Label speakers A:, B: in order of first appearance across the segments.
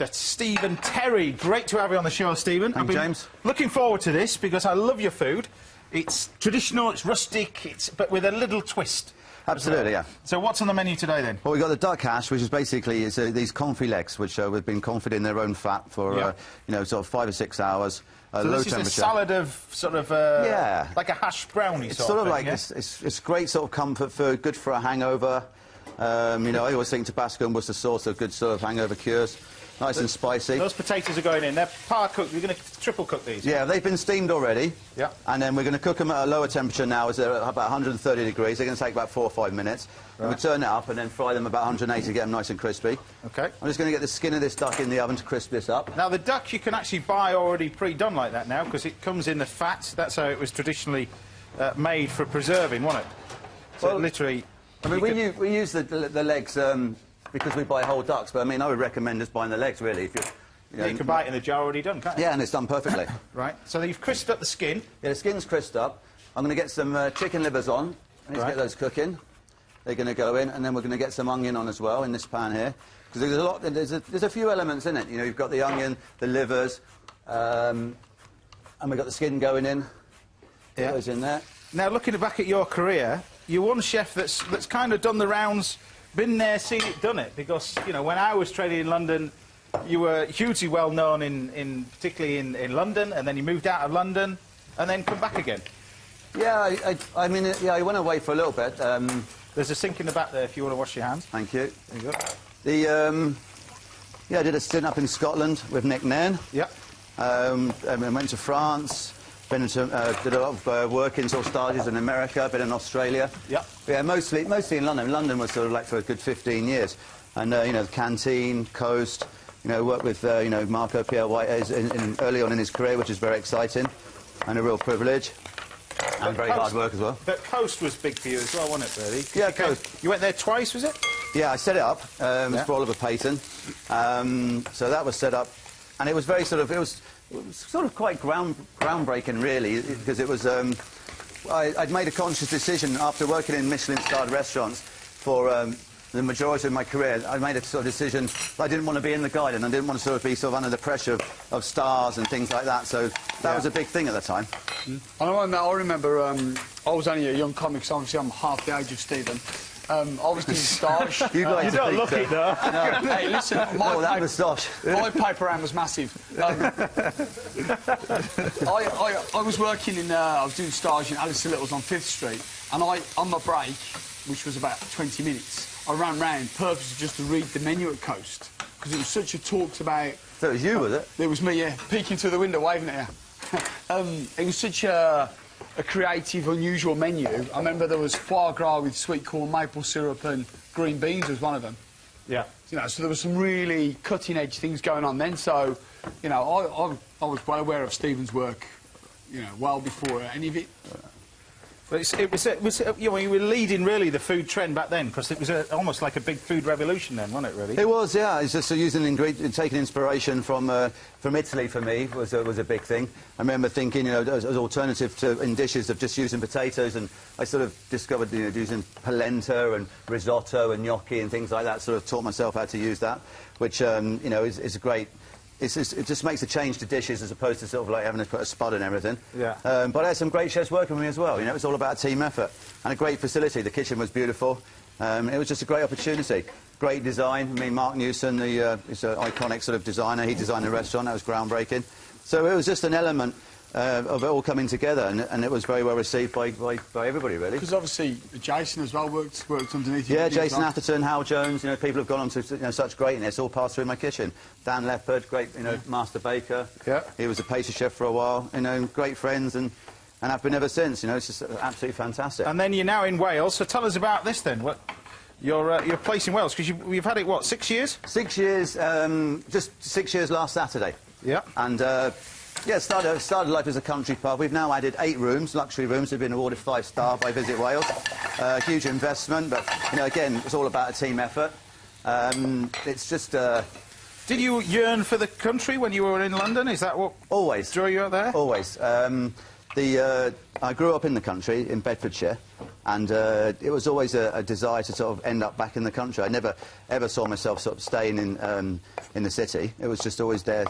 A: Stephen Terry. Great to have you on the show, Stephen.
B: Thank you, James.
A: Looking forward to this because I love your food. It's traditional, it's rustic, but with a little twist.
B: Absolutely, yeah.
A: So what's on the menu today, then?
B: Well, we've got the duck hash, which is basically these confit legs, which have been confit in their own fat for, you know, sort of 5 or 6 hours.
A: So
B: low
A: this is
B: temperature.
A: a salad of sort of like a hash brownie
B: It's
A: sort of thing,
B: like
A: yeah?
B: it's great sort of comfort food, good for a hangover. You know, I always think Tabasco and Worcester sauce are good sort of hangover cures. Nice and spicy.
A: Those potatoes are going in. They're par-cooked. We're going to triple cook these.
B: Yeah, they've been steamed already.
A: Yeah.
B: And then we're going to cook them at a lower temperature now, as they're about 130 degrees. They're going to take about 4 or 5 minutes. Right. And we turn it up and then fry them about 180 to get them nice and crispy.
A: OK. I'm
B: just going to get the skin of this duck in the oven to crisp this up.
A: Now, the duck you can actually buy already pre-done like that now, because it comes in the fat. That's how it was traditionally made for preserving, wasn't it? So
B: well,
A: literally...
B: I mean, we use the legs because we buy whole ducks, but I mean, I would recommend just buying the legs, really. If
A: you can buy it in the jar already done, can't you?
B: Yeah, and it's done perfectly.
A: Right. So you've crisped up the skin.
B: Yeah, the skin's crisped up. I'm going to get some chicken livers on. I need to get those cooking. They're going to go in, and then we're going to get some onion on as well in this pan here. Because there's a lot. There's a few elements in it. You know, you've got the onion, the livers, and we've got the skin going in.
A: Yeah.
B: Those in there.
A: Now, looking back at your career, you're one chef that's kind of done the rounds, been there, seen it, done it. Because, you know, when I was training in London, you were hugely well known particularly in London, and then you moved out of London, and then come back again.
B: Yeah, I mean, yeah, I went away for a little bit.
A: There's a sink in the back there if you want to wash your hands.
B: Thank you.
A: There you go.
B: Yeah, I did a stint up in Scotland with Nick Nairn.
A: Yeah.
B: I went to France. Did a lot of work in sort of stages in America, been in Australia.
A: Yeah.
B: Yeah, mostly in London. London was sort of like for a good 15 years. And, you know, the Canteen, Coast, you know, worked with, you know, Marco Pierre White early on in his career, which is very exciting and a real privilege. And very hard work as well.
A: But Coast was big for you as well, wasn't it, really?
B: Yeah, Coast.
A: You went there twice, was it?
B: Yeah, I set it up for Oliver Peyton. So that was set up, and it was very sort of, it was sort of quite groundbreaking, really, because it was, I'd made a conscious decision after working in Michelin-starred restaurants for the majority of my career. I made a sort of decision I didn't want to be in the garden. I didn't want to sort of be sort of under the pressure of stars and things like that. So that was a big thing at the time.
C: I remember I was only a young comic, so obviously I'm half the age of Stephen. I was doing stage.
A: You don't look it, though.
C: No. Hey, listen, my paper round was massive. I was working in, I was doing stage in Alice Little's on 5th Street, and on my break, which was about 20 minutes, I ran round purposely just to read the menu at Coast, because it was such a talked about...
B: So it was you, was it?
C: It was me, yeah, peeking through the window, waving at you. It was such a creative, unusual menu. I remember there was foie gras with sweet corn, maple syrup and green beans was one of them. Yeah. You know, so there was some really cutting-edge things going on then, so, you know, I was well aware of Stephen's work, you know, well before any of it.
A: But it was you know, you were leading, really, the food trend back then, because it was almost like a big food revolution then, wasn't it, really?
B: It was, yeah. It's just using taking inspiration from Italy, for me, was a big thing. I remember thinking, you know, as alternative to in dishes of just using potatoes, and I sort of discovered, you know, using polenta and risotto and gnocchi and things like that, sort of taught myself how to use that, which, you know, is great. It just makes a change to dishes as opposed to sort of like having to put a spud and everything. Yeah. But I had some great chefs working with me as well. You know, it's all about team effort and a great facility. The kitchen was beautiful. It was just a great opportunity. Great design. I mean, Mark Newson, is an iconic sort of designer. He designed the restaurant. That was groundbreaking. So it was just an element of it all coming together, and it was very well received by everybody, really.
C: Because obviously Jason as well worked underneath you.
B: Yeah, Jason Atherton, Hal Jones, you know, people have gone on to, you know, such greatness, all passed through my kitchen. Dan Leppard, great, you know, master baker. Yeah. He was a pastry chef for a while, you know, great friends, and I've been ever since, you know, it's just absolutely fantastic.
A: And then you're now in Wales, so tell us about this then. Your place in Wales, because you've had it, what, 6 years?
B: 6 years, just 6 years last Saturday. Yeah. And, yeah, started life as a country pub. We've now added 8 rooms, luxury rooms. They've been awarded 5-star by Visit Wales. Huge investment, but, you know, again, it's all about a team effort. It's just...
A: Did you yearn for the country when you were in London? Is that what
B: always
A: drew you out there?
B: Always. I grew up in the country, in Bedfordshire, and it was always a desire to sort of end up back in the country. I never ever saw myself sort of staying in the city. It was just always there.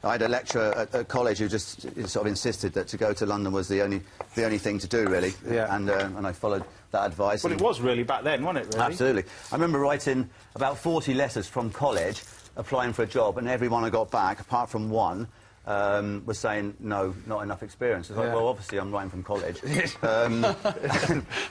B: I had a lecturer at college who just sort of insisted that to go to London was the only thing to do, really.
A: Yeah.
B: And I followed that advice.
A: Well, it was really back then, wasn't it, really?
B: Absolutely. I remember writing about 40 letters from college, applying for a job, and every one I got back, apart from one, was saying, no, not enough experience. I was like, well, obviously I'm writing from college.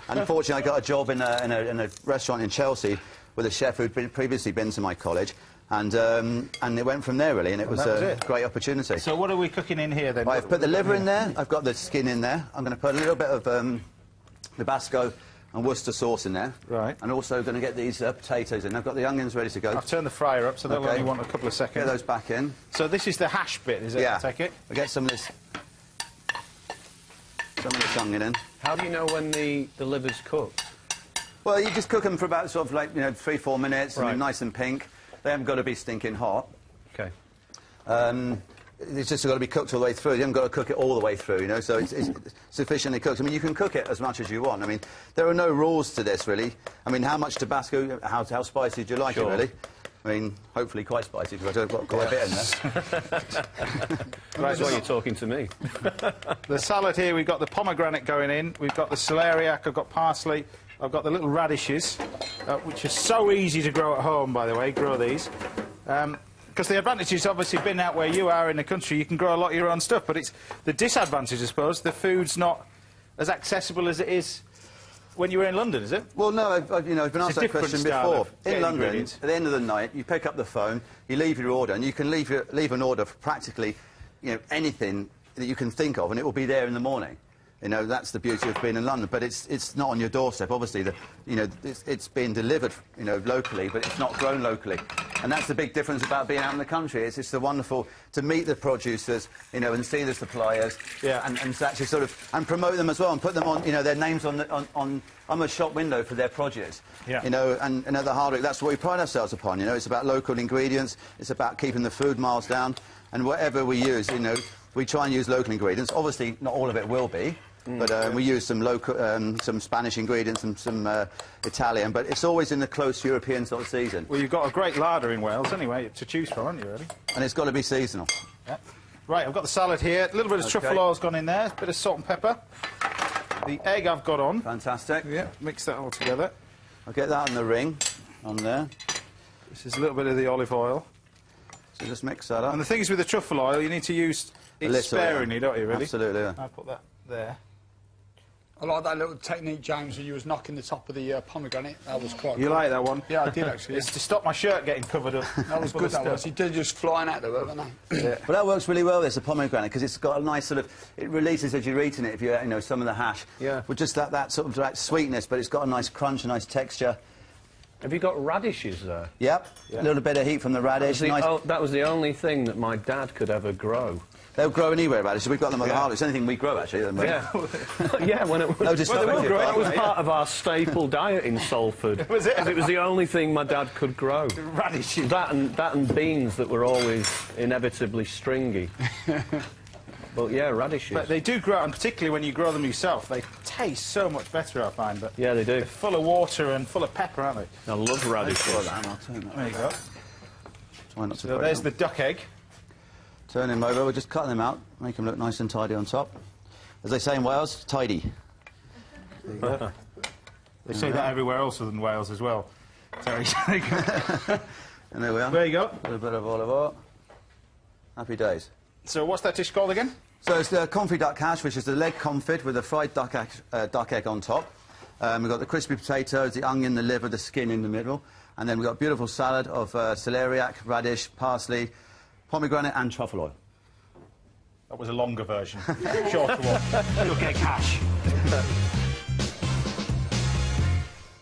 B: Unfortunately, I got a job in a restaurant in Chelsea with a chef who'd previously been to my college, and it went from there, really, and it was a great opportunity.
A: So what are we cooking in here, then?
B: Right, I've put the liver in there, I've got the skin in there, I'm going to put a little bit of Tabasco and Worcester sauce in there.
A: Right.
B: And also going to get these potatoes in. I've got the onions ready to go.
A: I've turned the fryer up, so they'll only want a couple of seconds.
B: Get those back in.
A: So this is the hash bit, is it?
B: Yeah.
A: I take it?
B: I'll get some of this onion in.
D: How do you know when the liver's cooked?
B: Well, you just cook them for about sort of like, 3-4 minutes, and
D: Right.
B: they're nice and pink. They haven't got to be stinking hot.
D: OK.
B: It's just got to be cooked all the way through. You haven't got to cook it all the way through, so it's sufficiently cooked. I mean, you can cook it as much as you want. I mean, there are no rules to this, really. I mean, how much Tabasco, how spicy do you like it, really? I mean, hopefully quite spicy, because I've got quite a bit in there.
D: That's why you're talking to me.
A: The salad here, we've got the pomegranate going in, we've got the celeriac, I've got parsley, I've got the little radishes, which are so easy to grow at home, by the way, grow these. Because the advantage is obviously being out where you are in the country, you can grow a lot of your own stuff, but it's the disadvantage, I suppose, the food's not as accessible as it is when you were in London, is it?
B: Well, no, I've been asked that question before. In London,
A: ingredients.
B: at the end of the night, you pick up the phone, you leave your order, and you can leave an order for practically, anything that you can think of, and it will be there in the morning. That's the beauty of being in London, but it's not on your doorstep. Obviously, it's being delivered, locally, but it's not grown locally, and that's the big difference about being out in the country. It's just wonderful to meet the producers, and see the suppliers, and to actually sort of promote them as well, and put them on, their names on the shop window for their produce.
A: Yeah.
B: And at the Hardwick, that's what we pride ourselves upon. It's about local ingredients. It's about keeping the food miles down, and whatever we use, we try and use local ingredients. Obviously, not all of it will be. But we use some local, some Spanish ingredients and some Italian, but it's always in the close European sort of season.
A: Well, you've got a great larder in Wales, anyway, to choose from, haven't you, really?
B: And it's got to be seasonal.
A: Yeah. Right, I've got the salad here. A little bit of truffle oil's gone in there, a bit of salt and pepper. The egg I've got on.
B: Fantastic.
A: Yeah, mix that all together.
B: I'll get that on the ring, on there.
A: This is a little bit of the olive oil.
B: So just mix that up.
A: And the thing is with the truffle oil, you need to use it sparingly, don't you, really?
B: Absolutely, yeah.
A: I'll put that there.
C: I like that little technique, James, when you was knocking the top of the pomegranate. That was quite
A: You
C: cool.
A: like that one?
C: Yeah, I did, actually.
A: It's to stop my shirt getting covered up.
C: That was good, that was. He did just flying out of it, wasn't he?
A: Yeah.
B: But that works really well, this, the pomegranate, because it's got a nice sort of... It releases as you're eating it, if you some of the hash.
D: Yeah.
B: With just that sort of that sweetness, but it's got a nice crunch, a nice texture.
D: Have you got radishes there?
B: Yep. A little bit of heat from the radish.
D: That was the only thing that my dad could ever grow.
B: They'll grow anywhere, radishes. We've got them at the Hardwick. It's anything we grow, actually.
D: Yeah. Yeah, when it was...
B: No, just
A: Well, they will grow
D: That was
A: anyway,
D: part of our staple diet in Salford.
A: Was it?
D: 'Cause it was the only thing my dad could grow.
A: Radishes.
D: That and beans that were always inevitably stringy. But yeah, radishes.
A: But they do grow, and particularly when you grow them yourself, they taste so much better, I find. But
D: Yeah, they do.
A: they're full of water and full of pepper, aren't they?
D: I love radishes.
B: I'll turn that.
A: There you go.
B: Try not to
A: So
B: break
A: there's
B: them.
A: the duck egg.
B: Turn them over. We'll just cut them out, make them look nice and tidy on top. As they say in Wales, tidy.
A: There you go. They say that everywhere else other than Wales as well. So,
B: And there we are.
A: there you go.
B: A little bit of olive oil. Happy days.
A: So what's that dish called again?
B: So it's the confit duck hash, which is the leg confit with a fried duck egg on top. We've got the crispy potatoes, the onion, the liver, the skin in the middle. And then we've got a beautiful salad of celeriac, radish, parsley, pomegranate and truffle oil.
A: That was a longer version. Shorter one. You'll get cash.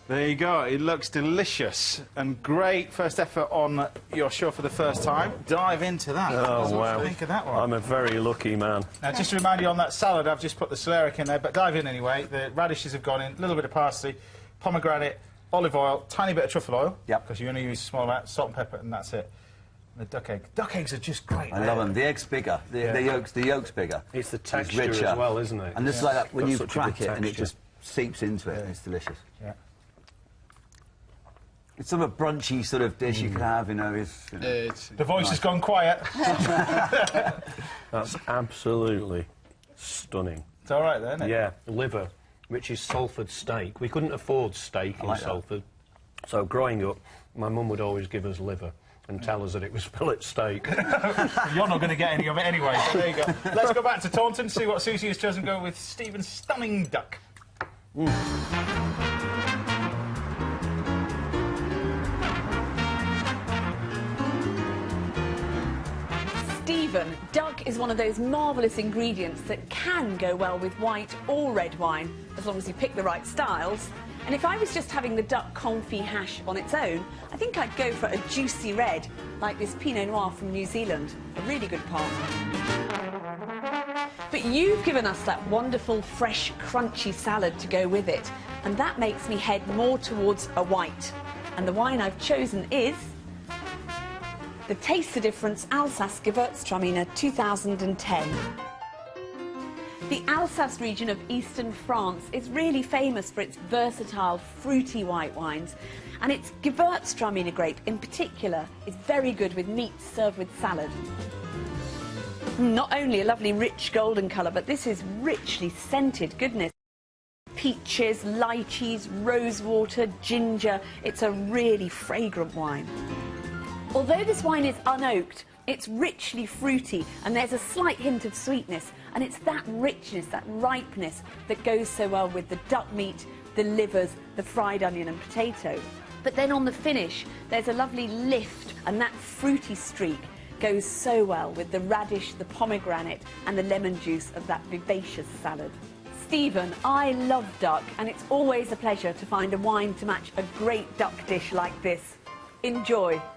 A: There you go. It looks delicious and great first effort on your show for the first time. Dive into that.
D: Oh,
A: What do
D: wow.
A: you think of that one?
D: I'm a very lucky man.
A: Now, just to remind you on that salad, I've just put the celeriac in there, but dive in anyway. The radishes have gone in, a little bit of parsley, pomegranate, olive oil, tiny bit of truffle oil.
B: Yep.
A: Because you only use a small amount, salt and pepper, and that's it. The duck egg. Duck eggs are just great.
B: I love them. The egg's bigger. The yolk's bigger.
D: It's the texture
B: richer
D: as well, isn't it?
B: And just like that, when you
D: Got such a
B: crack
D: good
B: it and it
D: texture.
B: just seeps into it, it's delicious.
A: Yeah.
B: It's sort of a brunchy sort of dish you could have, you know.
A: The voice has gone quiet.
D: That's absolutely stunning.
A: It's all right then, isn't it?
D: Yeah, liver, which is Salford steak. We couldn't afford steak in Salford, so growing up, my mum would always give us liver and tell us that it was fillet steak.
A: You're not going to get any of it anyway, so there you go. Let's go back to Taunton, see what Susie has chosen. Go with Stephen's stunning duck.
E: Stephen, duck is one of those marvellous ingredients that can go well with white or red wine, as long as you pick the right styles. And if I was just having the duck confit hash on its own, I think I'd go for a juicy red, like this Pinot Noir from New Zealand. A really good partner. But you've given us that wonderful, fresh, crunchy salad to go with it, and that makes me head more towards a white. And the wine I've chosen is the Taste the Difference Alsace Gewürztraminer 2010. The Alsace region of eastern France is really famous for its versatile, fruity white wines, and its Gewürztraminer grape in particular is very good with meats served with salad. Not only a lovely rich golden colour, but this is richly scented goodness. Peaches, lychees, rosewater, ginger. It's a really fragrant wine. Although this wine is unoaked, it's richly fruity and there's a slight hint of sweetness, and it's that richness, that ripeness that goes so well with the duck meat, the livers, the fried onion and potato. But then on the finish, there's a lovely lift, and that fruity streak goes so well with the radish, the pomegranate and the lemon juice of that vivacious salad. Stephen, I love duck, and it's always a pleasure to find a wine to match a great duck dish like this. Enjoy.